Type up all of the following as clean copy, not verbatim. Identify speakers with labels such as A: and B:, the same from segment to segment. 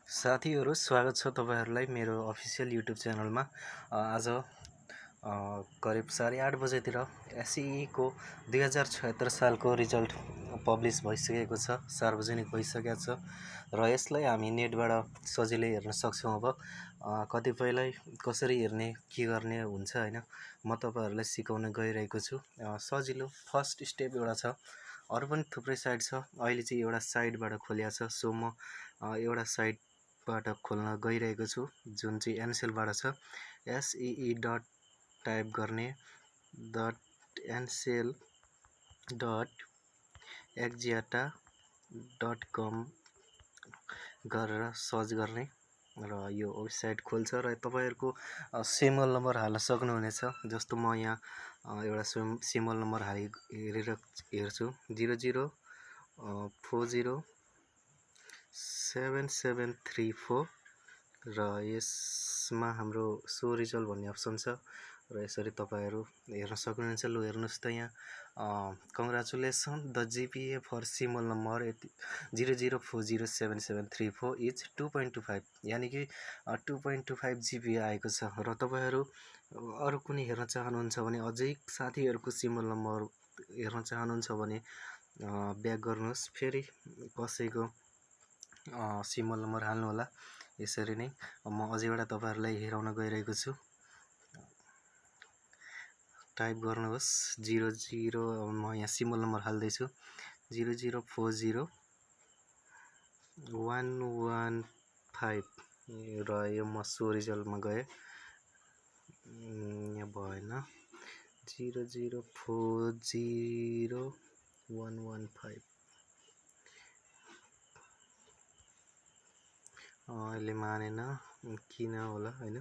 A: साथीहरू स्वागत छ तपाईहरुलाई मेरो अफिसियल युट्युब च्यानलमा। आज करिब 8:30 बजेतिर एसईई को 2076 सालको रिजल्ट पब्लिस भइसकेको छ, सार्वजनिक भइसकेको छ र यसलाई हामी नेटबाट सजिलै हेर्न सक्छौं। अब कतिपयलाई कसरी हेर्ने के गर्ने हुन्छ हैन, म तपाईहरुलाई सिकाउन गइरहेको छु। सजिलो फर्स्ट स्टेप एउटा छ, अरु पनि थुप्रै साइट छ। अहिले चाहिँ एउटा साइटबाट खोलिया छ, सो म एउटा साइट बाट खोल्न गइरहेको छु जुन चाहिँ एनसेलबाट छ। SEE डट टाइप गर्ने .ncel.exata.com गरेर सर्च गर्ने र यो वेबसाइट खोल्छ र तपाईहरुको सिमल नम्बर हाल्न सक्नुहुनेछ। जस्तो म यहाँ एउटा सिमल नम्बर हेर्छु 00407734 र यसमा हाम्रो सो रिजल्ट भन्ने अप्सन छ र यसरी तपाईहरु हेर्न सक्नुहुन्छ। लु हेर्नुस् त यहाँ कंग्रेचुलेसन द जीपीए फर सिमल नम्बर 00407734 इज 2.25 यानी कि 2.25 जीपीए आएको छ। र तपाईहरु अरु कुनै हेर्न चाहनुहुन्छ भने, अझै साथीहरुको सिमल नम्बर हेर्न चाहनुहुन्छ भने ब्याक गर्नुहोस्, फेरि कसैको सिमल नम्बर हाल्नु होला। यसरी नै म अझै एउटा तपाईहरुलाई हेराउन गइरहेको छु। टाइप गर्नुहोस् 00, म यहाँ सिमल नम्बर हाल्दै छु 0040115 र यो म सो रिजल्टमा गए, यहाँ भएन 0040115 अहिले मानेन किन होला हैन।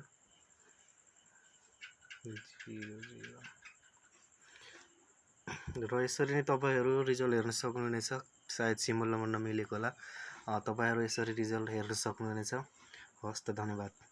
A: 00 र यसरी नै तपाईहरु रिजल्ट हेर्न सक्नुहुनेछ। सायद सिमल नम्बर नमिलेको होला, तपाईहरु यसरी रिजल्ट हेर्न सक्नुहुनेछ। हस्त, धन्यवाद।